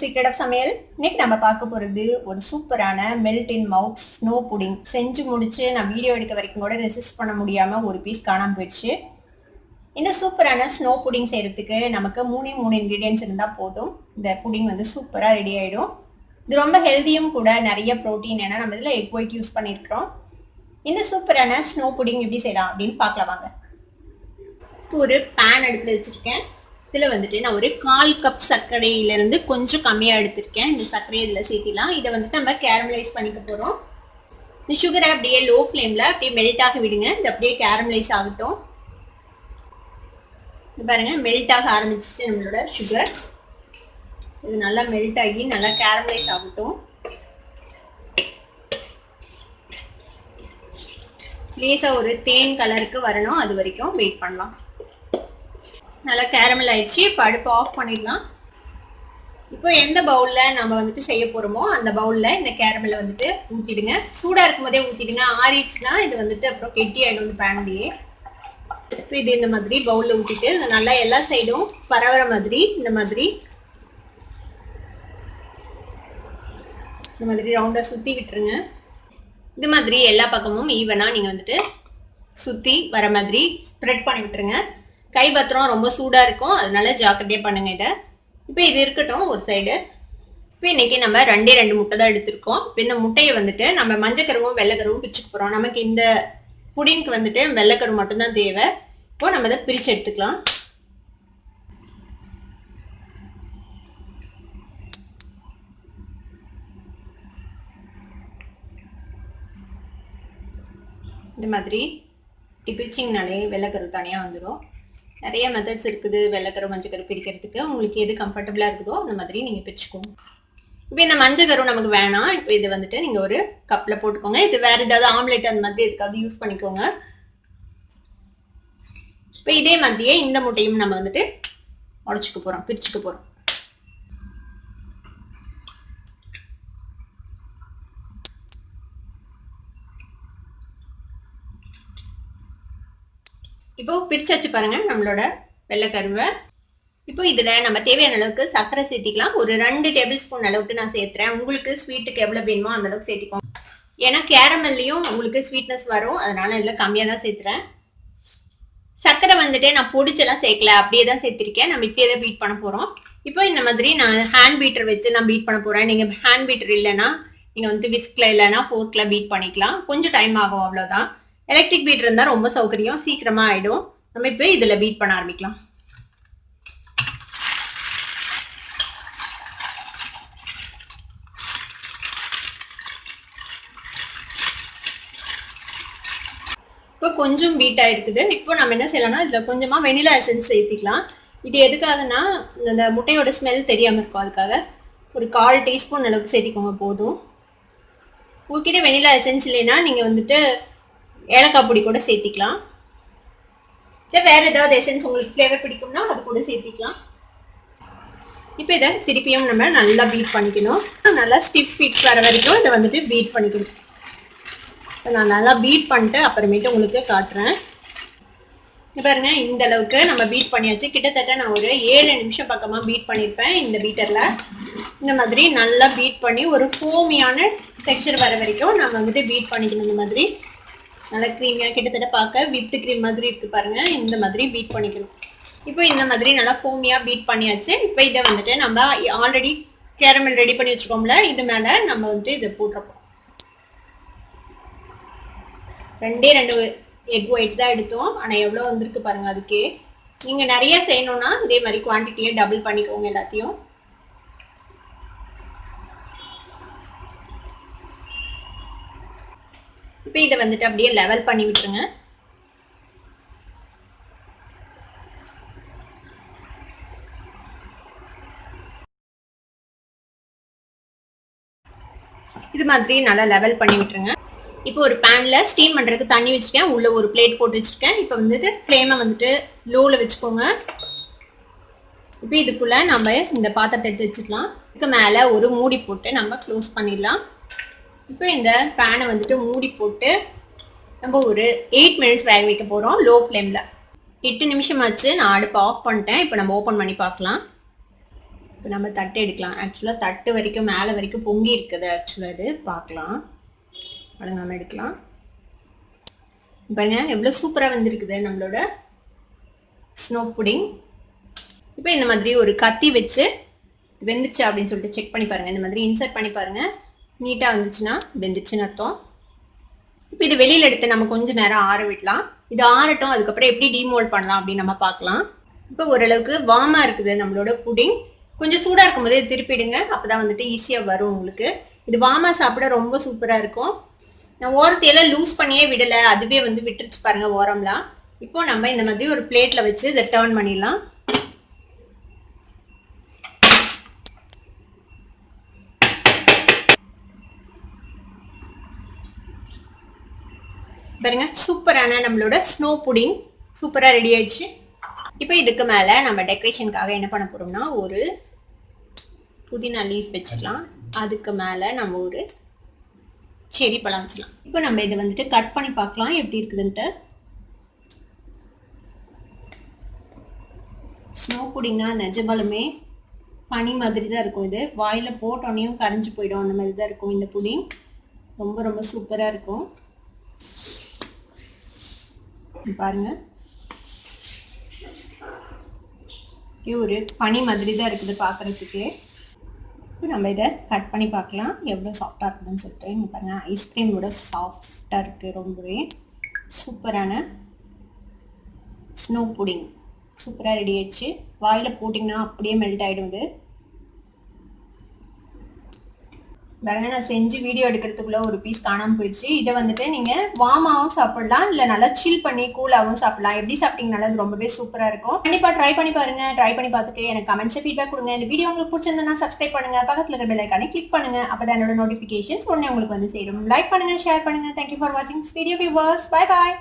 Secret of சமையல். இன்னைக்கு நம்ம பார்க்க போறது ஒரு சூப்பரான மெல்ட் இன் மவுத் ஸ்னோ புடிங். செஞ்சு முடிச்சு நான் வீடியோ எடுக்க வரைக்கும் கூட ரெசிஸ்ட் பண்ண முடியாம ஒரு பீஸ் காணாம போயிடுச்சு. இந்த சூப்பரான ஸ்னோ புடிங் செய்யறதுக்கு நமக்கு மூணு இன்கிரீடியன்ஸ் இருந்தா போதும். இந்த புடிங் வந்து சூப்பரா ரெடி ஆயிடும். இது ரொம்ப ஹெல்தியும் கூட, நிறைய ப்ரோட்டீன். ஏன்னா நம்ம இதுல எக் ஒயிட் யூஸ் பண்ணிருக்கிறோம். இந்த சூப்பரான ஸ்னோ புடிங் எப்படி செய்யலாம் அப்படின்னு பார்க்கலாம் வாங்க. ஒரு பேன் அடுப்புல வச்சிருக்கேன். இதில் வந்துட்டு நான் ஒரு 1/4 கப் சர்க்கரையிலேருந்து கொஞ்சம் கம்மியாக எடுத்திருக்கேன். இந்த சர்க்கரையை இதில் சேர்த்திலாம். இதை வந்துட்டு நம்ம கேரமலைஸ் பண்ணிக்க போகிறோம். இந்த சுகரை அப்படியே லோ ஃப்ளேமில் அப்படியே மெல்ட் ஆக விடுங்க. இது அப்படியே கேரமலைஸ் ஆகட்டும். இது பாருங்க, மெல்ட் ஆக ஆரம்பிச்சிச்சு நம்மளோட சுகர். இது நல்லா மெல்ட் ஆகி நல்லா கேரமலைஸ் ஆகட்டும். லேசாக ஒரு தேன் கலருக்கு வரணும், அது வரைக்கும் வெயிட் பண்ணலாம். நல்லா கேரமல் ஆயிடுச்சு. இப்போ அடுப்பு ஆஃப் பண்ணிடலாம். இப்போ எந்த பவுலில் நம்ம வந்துட்டு செய்ய போகிறோமோ அந்த பவுலில் இந்த கேரமலை வந்துட்டு ஊற்றிடுங்க. சூடாக இருக்கும் போதே ஊற்றிடுங்க. ஆறிடுச்சுன்னா இது வந்துட்டு அப்புறம் கெட்டி ஆகிடும் இந்த பேன்லேயே. இப்போ இது இந்த மாதிரி பவுலில் ஊற்றிட்டு நல்லா எல்லா சைடும் பரவற மாதிரி இந்த மாதிரி ரவுண்டாக சுற்றி விட்டுருங்க. இது மாதிரி எல்லா பக்கமும் ஈவனாக நீங்கள் வந்துட்டு சுற்றி வர மாதிரி ஸ்ப்ரெட் பண்ணி விட்டுருங்க. கை பத்திரம் ரொம்ப சூடாக இருக்கும், அதனால ஜாக்கிரதையாக பண்ணுங்க இதை. இப்போ இது இருக்கட்டும் ஒரு சைடு. இப்போ இன்னைக்கு நம்ம 2 முட்டை தான் எடுத்திருக்கோம். இப்போ இந்த முட்டையை வந்துட்டு நம்ம மஞ்சக்கருவும் வெள்ளைக்கருவும் பிரிச்சுக்க போகிறோம். நமக்கு இந்த புடிங்க்கு வந்துட்டு வெள்ளைக்கரு மட்டும்தான் தேவை. இப்போ நம்ம இதை பிரித்து எடுத்துக்கலாம். இந்த மாதிரி பிரிச்சிங்கனாலே வெள்ளைக்கரு தனியாக வந்துடும். நிறைய மெத்தட்ஸ் இருக்குது வெள்ளைக்கரு மஞ்சக்கரு பிரிக்கிறதுக்கு. உங்களுக்கு எது கம்ஃபர்டபுளாக இருக்குதோ அந்த மாதிரி நீங்கள் பிரிச்சுக்கோங்க. இப்போ இந்த மஞ்சக்கரு நமக்கு வேணாம். இப்போ இது வந்துட்டு நீங்கள் ஒரு கப்பில் போட்டுக்கோங்க. இது வேறு ஏதாவது ஆம்லேட் அந்த மாதிரி எதுக்காவது யூஸ் பண்ணிக்கோங்க. இப்போ இதே மாதிரியே இந்த முட்டையும் நம்ம வந்துட்டு உடச்சிக்க போகிறோம், பிரிச்சுக்க போகிறோம். இப்போ பிரிச்சாச்சு பாருங்க நம்மளோட வெள்ளைக்கருவை. இப்போ இதுல நம்ம தேவையான அளவுக்கு சர்க்கரை சேர்த்திக்கலாம். ஒரு 2 டேபிள் ஸ்பூன் அளவுக்கு நான் சேர்த்துறேன். உங்களுக்கு ஸ்வீட்டுக்கு எவ்வளவு வேணுமோ அந்த அளவுக்கு சேர்த்திக்கோங்க. ஏன்னா கேரமல்லையும் உங்களுக்கு ஸ்வீட்னஸ் வரும், அதனால இதுல கம்மியா தான் சேர்த்துறேன். சர்க்கரை வந்துட்டு நான் பொடிச்செல்லாம் சேர்க்கல, அப்படியே தான் சேர்த்திருக்கேன். நம்ம இப்படியே தான் பீட் பண்ண போறோம். இப்போ இந்த மாதிரி நான் ஹேண்ட் பீட்டர் வச்சு நான் பீட் பண்ண போறேன். நீங்க ஹேண்ட் பீட்டர் இல்லைன்னா நீங்க வந்து விஸ்க்ல இல்லைன்னா ஃபோர்க்ல பீட் பண்ணிக்கலாம். கொஞ்சம் டைம் ஆகும், அவ்வளவுதான். எலக்ட்ரிக் பீட்டர் இருந்தா ரொம்ப சௌகரியம், சீக்கிரமா ஆயிடும். நம்ம இப்போ இதுல பீட் பண்ண ஆரம்பிக்கலாம். இப்போ கொஞ்சம் பீட் ஆயிருக்குது. இப்போ நம்ம என்ன செய்யலாம்னா இதுல கொஞ்சமா வெனிலா எசன்ஸ் சேர்த்திக்கலாம். இது எதுக்காகனா இந்த முட்டையோட ஸ்மெல் தெரியாம இருக்கும், அதுக்காக ஒரு 1/4 டீஸ்பூன் அளவுக்கு சேர்த்திக்கோங்க போதும். உங்ககிட்ட வெனிலா எசன்ஸ் இல்லைன்னா நீங்க வந்துட்டு ஏலக்காய் பொடி கூட சேர்த்திக்கலாம். இல்லை வேற ஏதாவது எசன்ஸ் உங்களுக்கு ஃப்ளேவர் பிடிக்கும்னா அது கூட சேர்த்திக்கலாம். இப்போ இதை திருப்பியும் நம்ம நல்லா பீட் பண்ணிக்கணும். நல்லா ஸ்டிஃப் பீட் வர வரைக்கும் இதை வந்துட்டு பீட் பண்ணிக்கணும். இப்போ நான் நல்லா பீட் பண்ணிட்டு அப்புறமேட்டு உங்களுக்கு காட்டுறேன். பாருங்க, இந்த அளவுக்கு நம்ம பீட் பண்ணியாச்சு. கிட்டத்தட்ட நான் ஒரு 7 நிமிஷம் பக்கமா பீட் பண்ணியிருப்பேன் இந்த பீட்டர்ல. இந்த மாதிரி நல்லா பீட் பண்ணி ஒரு ஃபோமியான டெக்ஸ்சர் வர வரைக்கும் நம்ம வந்துட்டு பீட் பண்ணிக்கணும். இந்த மாதிரி நல்லா க்ரீமியாக கிட்டத்தட்ட பார்க்க விப்டு க்ரீம் மாதிரி இருக்குது பாருங்க. இந்த மாதிரி பீட் பண்ணிக்கணும். இப்போ இந்த மாதிரி நல்லா ஃபோமியாக பீட் பண்ணியாச்சு. இப்போ இதை வந்துட்டு நம்ம ஆல்ரெடி கேரமல் ரெடி பண்ணி வச்சுருக்கோம்ல, இது மேலே நம்ம வந்துட்டு இதை போட்டுறப்போம். 2 எக் ஒயிட் தான் எடுத்தோம், ஆனால் எவ்வளோ வந்திருக்கு பாருங்க. அதுக்கே நீங்கள் நிறைய செய்யணும்னா இதே மாதிரி குவான்டிட்டியை டபுள் பண்ணிக்கோங்க எல்லாத்தையும். இப்போ இதை வந்துட்டு அப்படியே லெவல் பண்ணி விட்டுருங்க. இது மாதிரி நல்லா லெவல் பண்ணி விட்டுருங்க. இப்போ ஒரு பேன்ல ஸ்டீம் பண்றதுக்கு தண்ணி வச்சிருக்கேன். உள்ள ஒரு பிளேட் போட்டு வச்சிருக்கேன். இப்போ வந்துட்டு ஃப்ளேமை வந்துட்டு லோல வச்சுக்கோங்க. இப்போ இதுக்குள்ள நம்ம இந்த பாத்திரத்தை எடுத்து வச்சுக்கலாம். இதுக்கு மேல ஒரு மூடி போட்டு நம்ம க்ளோஸ் பண்ணிடலாம். இப்போ இந்த பேனை வந்துட்டு மூடி போட்டு நம்ம ஒரு 8 மினிட்ஸ் வேக வைக்க போறோம் லோ ஃப்ளேம்ல. 8 நிமிஷம் ஆச்சு. நான் அடுப்பு ஆஃப் பண்ணிட்டேன். இப்போ நம்ம ஓப்பன் பண்ணி பார்க்கலாம். இப்போ நம்ம தட்டு எடுக்கலாம். ஆக்சுவலாக தட்டு வரைக்கும் மேலே வரைக்கும் பொங்கி இருக்குது. ஆக்சுவலாக இது பார்க்கலாம். நம்ம எடுக்கலாம். பாருங்க எவ்வளோ சூப்பராக வந்திருக்குது நம்மளோட ஸ்னோ புடிங். இப்போ இந்த மாதிரி ஒரு கத்தி வச்சு வெந்துருச்சு அப்படின்னு சொல்லிட்டு செக் பண்ணி பாருங்க. இந்த மாதிரி இன்சர்ட் பண்ணி பாருங்க. நீட்டாக வந்துச்சுன்னா வெந்துருச்சுன்னு அர்த்தம். இப்போ இது வெளியில் எடுத்து நம்ம கொஞ்சம் நேரம் ஆற விடலாம். இது ஆறட்டும். அதுக்கப்புறம் எப்படி டீமோல்ட் பண்ணலாம் அப்படின்னு நம்ம பார்க்கலாம். இப்போ ஓரளவுக்கு வார்மா இருக்குது நம்மளோட புடிங். கொஞ்சம் சூடாக இருக்கும்போதே திருப்பிடுங்க. அப்போதான் வந்துட்டு ஈஸியாக வரும் உங்களுக்கு. இது வார்மா சாப்பிட ரொம்ப சூப்பராக இருக்கும். நான் ஓரத்தையெல்லாம் லூஸ் பண்ணியே விடலை, அதுவே வந்து விட்டுருச்சு பாருங்க ஓரம்லாம். இப்போ நம்ம இந்த மாதிரி ஒரு பிளேட்ல வச்சு இதை டர்ன் பண்ணிடலாம். பாருங்க சூப்பரான நம்மளோட ஸ்னோ புடிங் சூப்பரா ரெடி ஆயிடுச்சு. இப்போ இதுக்கு மேல நம்ம டெக்கரேஷனுக்காக என்ன பண்ண போறோம்னா ஒரு புதினா லீஃப் வச்சுக்கலாம். அதுக்கு மேல நம்ம ஒரு செரி பழம் வச்சுக்கலாம். இப்போ நம்ம இதை வந்துட்டு கட் பண்ணி பார்க்கலாம் எப்படி இருக்குதுன்ட்டு. ஸ்னோ புடிங்னா நிஜமாலுமே பனி மாதிரி தான் இருக்கும். இது வாயில போட்டோன்னையும் கரைஞ்சு போயிடும். அந்த மாதிரி தான் இருக்கும் இந்த புடிங். ரொம்ப ரொம்ப சூப்பரா இருக்கும். பாருங்க ஒரு பனி மாதிரி தான் இருக்குது பார்க்கறதுக்கு. இப்போ நம்ம இதை கட் பண்ணி பார்க்கலாம் எவ்வளோ சாஃப்டாக இருக்குதுன்னு சொல்லிட்டு. இங்கே பாருங்கள் ஐஸ்கிரீமோட சாஃப்டாக இருக்குது. ரொம்பவே சூப்பரான ஸ்னோ புடிங் சூப்பராக ரெடி ஆயிடுச்சு. வாயில் போட்டிங்கன்னா அப்படியே மெல்ட் ஆகிடும். இது பாருங்க நான் செஞ்சு வீடியோ எடுக்கிறதுக்குள்ள ஒரு பீஸ் காணாமல் போயிடுச்சு. இதை வந்துட்டு நீங்கள் வார்மாவும் சாப்பிடலாம், இல்லை நல்லா சில் பண்ணி கூலாகவும் சாப்பிடலாம். எப்படி சாப்பிட்டீங்கனால அது ரொம்பவே சூப்பராக இருக்கும். கண்டிப்பாக ட்ரை பண்ணி பாருங்க. ட்ரை பண்ணி பார்த்துட்டு எனக்கு கமெண்ட்ஸ் ஃபீட்பேக் கொடுங்க. இந்த வீடியோ உங்களுக்கு பிடிச்சிருந்தா சப்ஸ்கிரைப் பண்ணுங்க, பக்கத்தில் இருக்கிற பெல் ஐகானை கிளிக் பண்ணுங்க. அப்பதான் என்னோட நோட்டிஃபிகேஷன்ஸ் உடனே உங்களுக்கு வந்து சேரும். லைக் பண்ணுங்க, ஷேர் பண்ணுங்க. தேங்க்யூ ஃபார் வாட்சிங் வீடியோ வியூவர்ஸ். Bye bye.